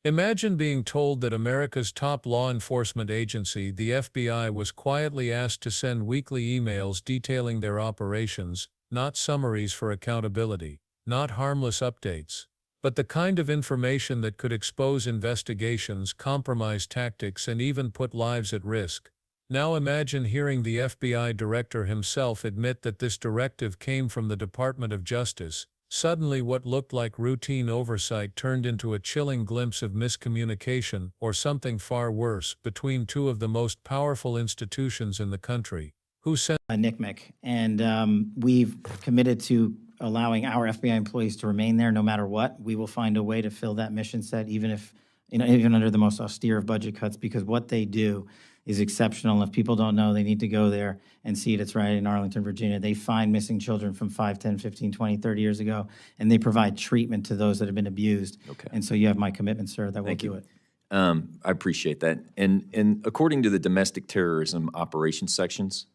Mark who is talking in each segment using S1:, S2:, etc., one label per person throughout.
S1: Imagine being told that America's top law enforcement agency, the FBI, was quietly asked to send weekly emails detailing their operations, not summaries for accountability, not harmless updates, but the kind of information that could expose investigations, compromise tactics, and even put lives at risk. Now imagine hearing the FBI director himself admit that this directive came from the Department of Justice. Suddenly what looked like routine oversight turned into a chilling glimpse of miscommunication, or something far worse, between two of the most powerful institutions in the country. Who sent
S2: NCMEC, and we've committed to allowing our FBI employees to remain there no matter what. We will find a way to fill that mission set, even if, even under the most austere of budget cuts, because what they do is exceptional. If people don't know, they need to go there and see it. It's right in Arlington, Virginia. They find missing children from 5, 10, 15, 20, 30 years ago, and they provide treatment to those that have been abused.
S3: Okay.
S2: And so you have my commitment, sir, that we'll do it.
S3: I appreciate that. And according to the domestic terrorism operations sections,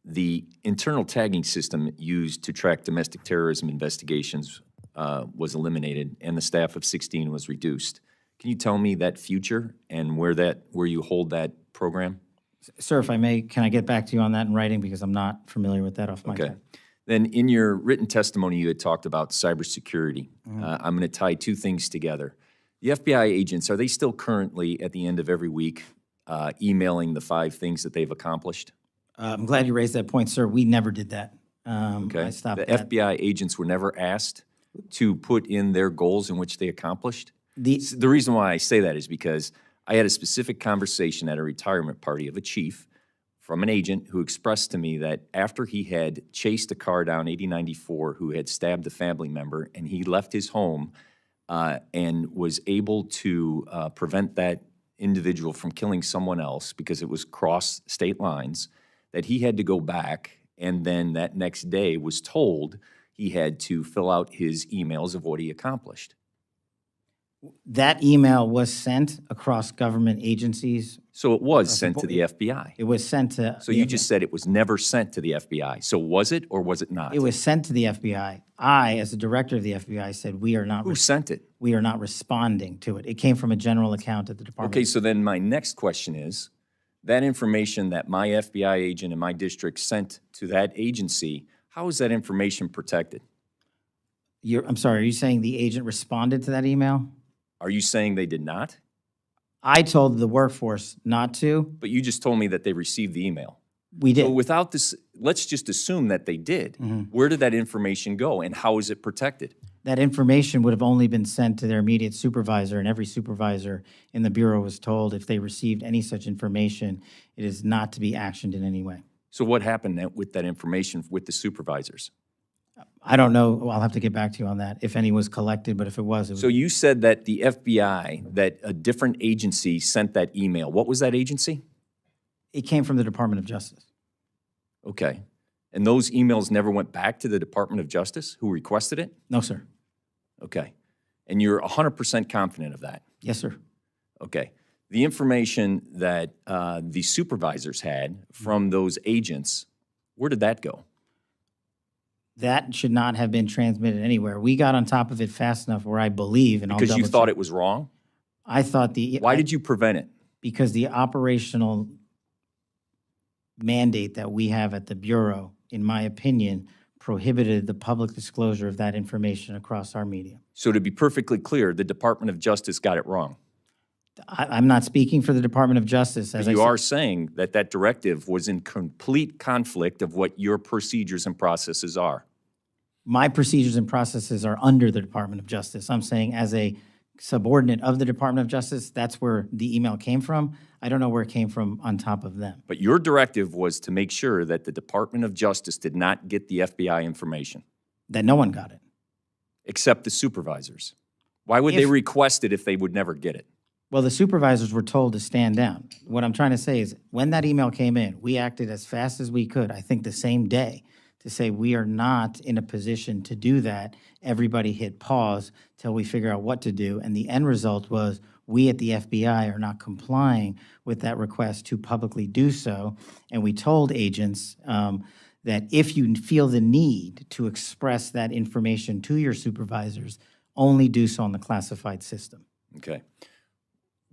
S3: the internal tagging system used to track domestic terrorism investigations was eliminated, and the staff of 16 was reduced. Can you tell me that future and where you hold that program?
S2: Sir, if I may, can I get back to you on that in writing, because I'm not familiar with that off my
S3: Okay.
S2: head.
S3: Then in your written testimony, you had talked about cybersecurity. I'm going to tie two things together. The FBI agents, are they still currently, at the end of every week, emailing the 5 things that they've accomplished?
S2: I'm glad you raised that point, sir. We never did that.
S3: Okay.
S2: I stopped
S3: The
S2: that.
S3: FBI agents were never asked to put in their goals in which they accomplished?
S2: The,
S3: The reason why I say that is because I had a specific conversation at a retirement party of a chief from an agent who expressed to me that after he had chased a car down 8094 who had stabbed a family member, and he left his home and was able to prevent that individual from killing someone else because it was cross state lines, that he had to go back, and then that next day was told he had to fill out his emails of what he accomplished.
S2: that email was sent across government agencies.
S3: So it was sent to the FBI.
S2: It was sent to.
S3: So you just said it was never sent to the FBI. So was it or was it not?
S2: It was sent to the FBI. I, as the director of the FBI, said we are not.
S3: Who sent it?
S2: We are not responding to it. It came from a general account at the department.
S3: Okay, so then my next question is, that information that my FBI agent in my district sent to that agency, how is that information protected?
S2: I'm sorry, are you saying the agent responded to that email?
S3: Are you saying they did not?
S2: I told the workforce not to.
S3: But you just told me that they received the email.
S2: We did.
S3: So without this, let's just assume that they did. Where did that information go and how is it protected?
S2: That information would have only been sent to their immediate supervisor, and every supervisor in the Bureau was told if they received any such information, it is not to be actioned in any way.
S3: So what happened with that information with the supervisors?
S2: I don't know. I'll have to get back to you on that, if any was collected, but if it was,
S3: So you said that the FBI, that a different agency sent that email. What was that agency?
S2: it came from the Department of Justice.
S3: Okay. And those emails never went back to the Department of Justice who requested it?
S2: No, sir.
S3: Okay. And you're 100% confident of that?
S2: Yes, sir.
S3: Okay. The information that the supervisors had from those agents, where did that go?
S2: That should not have been transmitted anywhere. We got on top of it fast enough where I believe, and I'll
S3: Because you
S2: double
S3: thought
S2: check.
S3: it was wrong?
S2: I thought the.
S3: Why did you prevent it?
S2: Because the operational mandate that we have at the Bureau, in my opinion, prohibited the public disclosure of that information across our media.
S3: So to be perfectly clear, the Department of Justice got it wrong.
S2: I'm not speaking for the Department of Justice, as
S3: But you
S2: I
S3: are
S2: said.
S3: saying that that directive was in complete conflict of what your procedures and processes are.
S2: My procedures and processes are under the Department of Justice. I'm saying as a subordinate of the Department of Justice, that's where the email came from. I don't know where it came from on top of them.
S3: But your directive was to make sure that the Department of Justice did not get the FBI information,
S2: That no one got it.
S3: except the supervisors. Why would they
S2: If-
S3: request it if they would never get it?
S2: Well, the supervisors were told to stand down. What I'm trying to say is, when that email came in, we acted as fast as we could, I think the same day, to say we are not in a position to do that. Everybody hit pause till we figure out what to do. And the end result was, we at the FBI are not complying with that request to publicly do so. And we told agents that if you feel the need to express that information to your supervisors, only do so on the classified system.
S3: Okay.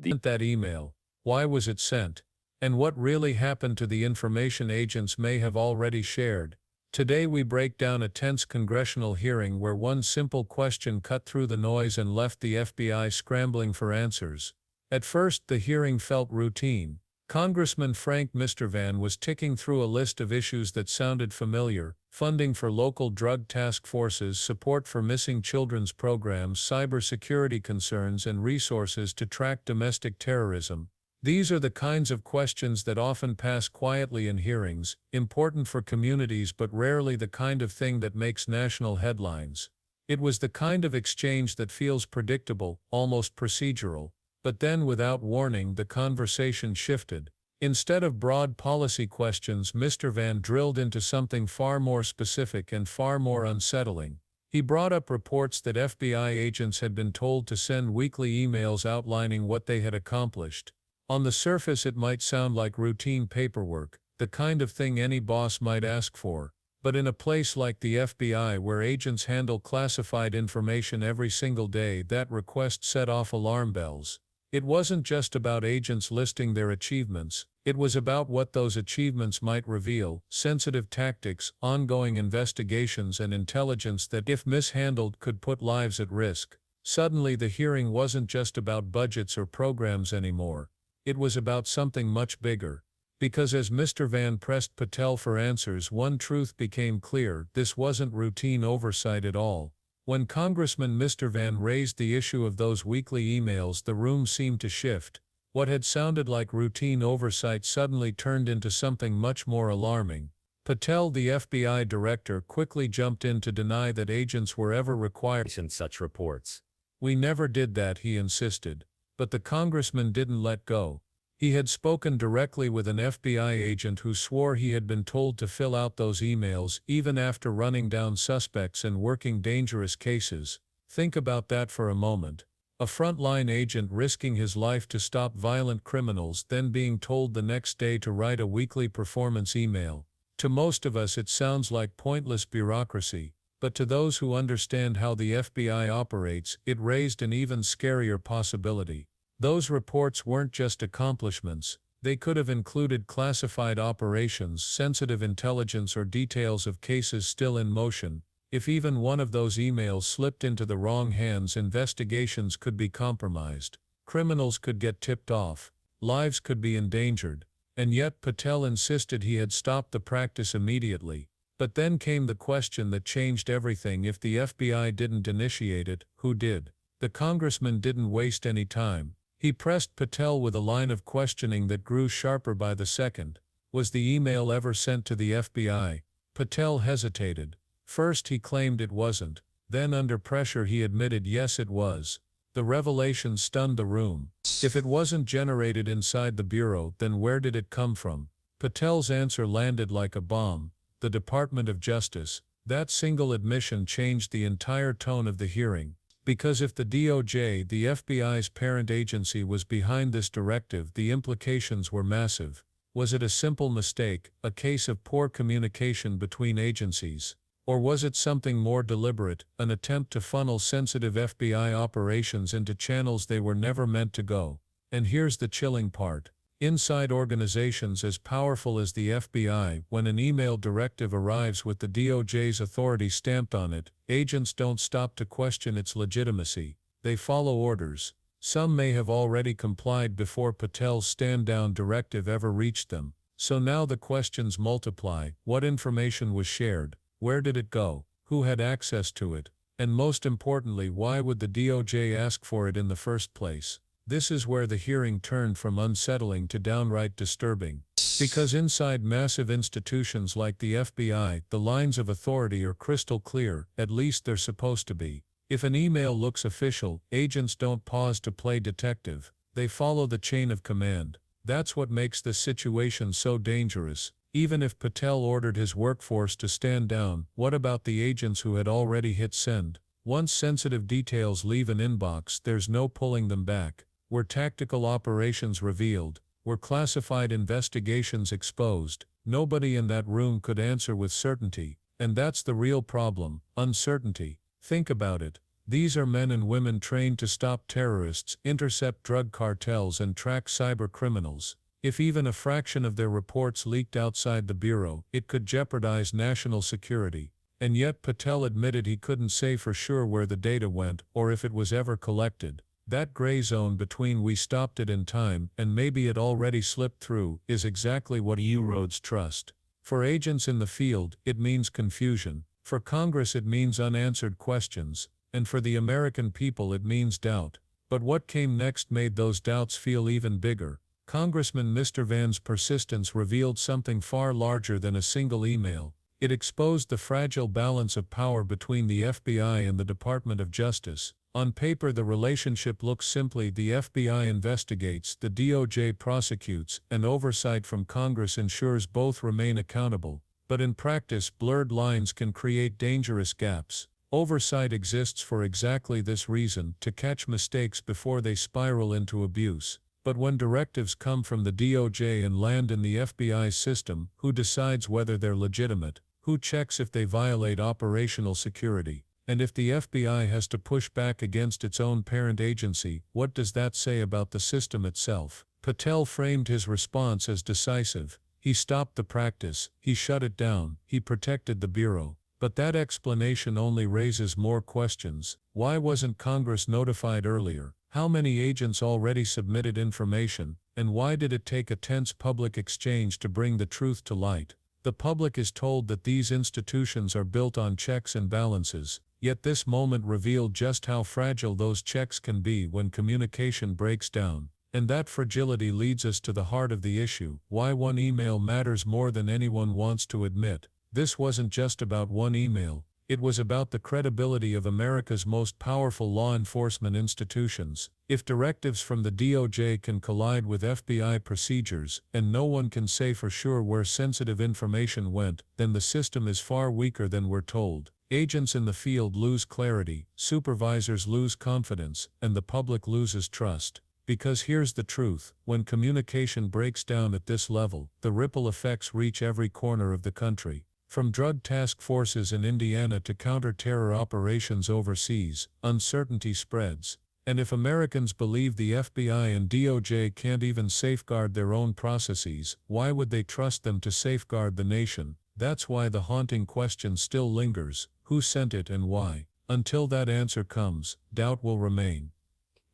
S1: Sent that email? Why was it sent? And what really happened to the information agents may have already shared? Today we break down a tense congressional hearing where one simple question cut through the noise and left the FBI scrambling for answers. At first, the hearing felt routine. Congressman Frank Van was ticking through a list of issues that sounded familiar: funding for local drug task forces, support for missing children's programs, cybersecurity concerns, and resources to track domestic terrorism. These are the kinds of questions that often pass quietly in hearings, important for communities but rarely the kind of thing that makes national headlines. It was the kind of exchange that feels predictable, almost procedural. But then, without warning, the conversation shifted. Instead of broad policy questions, Mr. Van drilled into something far more specific and far more unsettling. He brought up reports that FBI agents had been told to send weekly emails outlining what they had accomplished. On the surface, it might sound like routine paperwork, the kind of thing any boss might ask for. But in a place like the FBI, where agents handle classified information every single day, that request set off alarm bells. It wasn't just about agents listing their achievements, it was about what those achievements might reveal: sensitive tactics, ongoing investigations, and intelligence that, if mishandled, could put lives at risk. Suddenly, the hearing wasn't just about budgets or programs anymore. It was about something much bigger. Because as Mr. Van pressed Patel for answers, one truth became clear: this wasn't routine oversight at all. When Congressman Mr. Van raised the issue of those weekly emails, the room seemed to shift. What had sounded like routine oversight suddenly turned into something much more alarming. Patel, the FBI director, quickly jumped in to deny that agents were ever required in such reports. "We never did that," he insisted. But the congressman didn't let go. He had spoken directly with an FBI agent who swore he had been told to fill out those emails, even after running down suspects and working dangerous cases. Think about that for a moment. A frontline agent risking his life to stop violent criminals, then being told the next day to write a weekly performance email. To most of us, it sounds like pointless bureaucracy, but to those who understand how the FBI operates, it raised an even scarier possibility. Those reports weren't just accomplishments. They could have included classified operations, sensitive intelligence, or details of cases still in motion. If even one of those emails slipped into the wrong hands, investigations could be compromised. Criminals could get tipped off. Lives could be endangered. And yet Patel insisted he had stopped the practice immediately. But then came the question that changed everything: if the FBI didn't initiate it, who did? The congressman didn't waste any time. He pressed Patel with a line of questioning that grew sharper by the second. Was the email ever sent to the FBI? Patel hesitated. First he claimed it wasn't. Then under pressure he admitted yes it was. The revelation stunned the room. If it wasn't generated inside the bureau, then where did it come from? Patel's answer landed like a bomb: the Department of Justice. That single admission changed the entire tone of the hearing. Because if the DOJ, the FBI's parent agency, was behind this directive, the implications were massive. Was it a simple mistake, a case of poor communication between agencies? Or was it something more deliberate, an attempt to funnel sensitive FBI operations into channels they were never meant to go? And here's the chilling part. Inside organizations as powerful as the FBI, when an email directive arrives with the DOJ's authority stamped on it, agents don't stop to question its legitimacy. They follow orders. Some may have already complied before Patel's stand-down directive ever reached them. So now the questions multiply. What information was shared? Where did it go? Who had access to it? And most importantly, why would the DOJ ask for it in the first place? This is where the hearing turned from unsettling to downright disturbing. Because inside massive institutions like the FBI, the lines of authority are crystal clear, at least they're supposed to be. If an email looks official, agents don't pause to play detective. They follow the chain of command. That's what makes this situation so dangerous. Even if Patel ordered his workforce to stand down, what about the agents who had already hit send? Once sensitive details leave an inbox, there's no pulling them back. Were tactical operations revealed? Were classified investigations exposed? Nobody in that room could answer with certainty. And that's the real problem: uncertainty. Think about it. These are men and women trained to stop terrorists, intercept drug cartels, and track cyber criminals. If even a fraction of their reports leaked outside the Bureau, it could jeopardize national security. And yet Patel admitted he couldn't say for sure where the data went or if it was ever collected. That gray zone between "we stopped it in time" and "maybe it already slipped through" is exactly what erodes trust. For agents in the field, it means confusion. For Congress, it means unanswered questions. And for the American people, it means doubt. But what came next made those doubts feel even bigger. Congressman Mr. Van's persistence revealed something far larger than a single email. It exposed the fragile balance of power between the FBI and the Department of Justice. On paper, the relationship looks simply: the FBI investigates, the DOJ prosecutes, and oversight from Congress ensures both remain accountable. But in practice, blurred lines can create dangerous gaps. Oversight exists for exactly this reason: to catch mistakes before they spiral into abuse. But when directives come from the DOJ and land in the FBI system, who decides whether they're legitimate? Who checks if they violate operational security? And if the FBI has to push back against its own parent agency, what does that say about the system itself? Patel framed his response as decisive. He stopped the practice, he shut it down, he protected the Bureau. But that explanation only raises more questions. Why wasn't Congress notified earlier? How many agents already submitted information? And why did it take a tense public exchange to bring the truth to light? The public is told that these institutions are built on checks and balances, yet this moment revealed just how fragile those checks can be when communication breaks down. And that fragility leads us to the heart of the issue: why one email matters more than anyone wants to admit. This wasn't just about one email. It was about the credibility of America's most powerful law enforcement institutions. If directives from the DOJ can collide with FBI procedures, and no one can say for sure where sensitive information went, then the system is far weaker than we're told. Agents in the field lose clarity, supervisors lose confidence, and the public loses trust. Because here's the truth: when communication breaks down at this level, the ripple effects reach every corner of the country. From drug task forces in Indiana to counter-terror operations overseas, uncertainty spreads. And if Americans believe the FBI and DOJ can't even safeguard their own processes, why would they trust them to safeguard the nation? That's why the haunting question still lingers: who sent it and why? Until that answer comes, doubt will remain.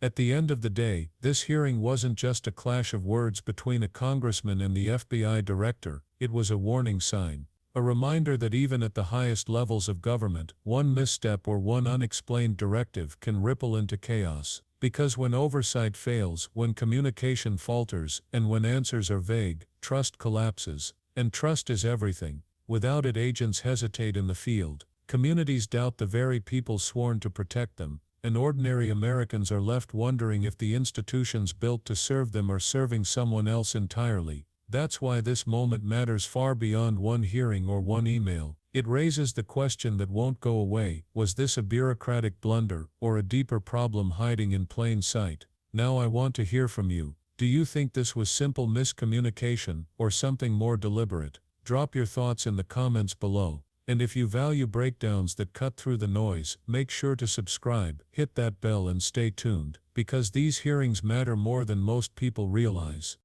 S1: At the end of the day, this hearing wasn't just a clash of words between a congressman and the FBI director. It was a warning sign. A reminder that even at the highest levels of government, one misstep or one unexplained directive can ripple into chaos. Because when oversight fails, when communication falters, and when answers are vague, trust collapses. And trust is everything. Without it, agents hesitate in the field. Communities doubt the very people sworn to protect them. And ordinary Americans are left wondering if the institutions built to serve them are serving someone else entirely. That's why this moment matters far beyond one hearing or one email. It raises the question that won't go away: was this a bureaucratic blunder, or a deeper problem hiding in plain sight? Now I want to hear from you. Do you think this was simple miscommunication, or something more deliberate? Drop your thoughts in the comments below. And if you value breakdowns that cut through the noise, make sure to subscribe, hit that bell, and stay tuned, because these hearings matter more than most people realize.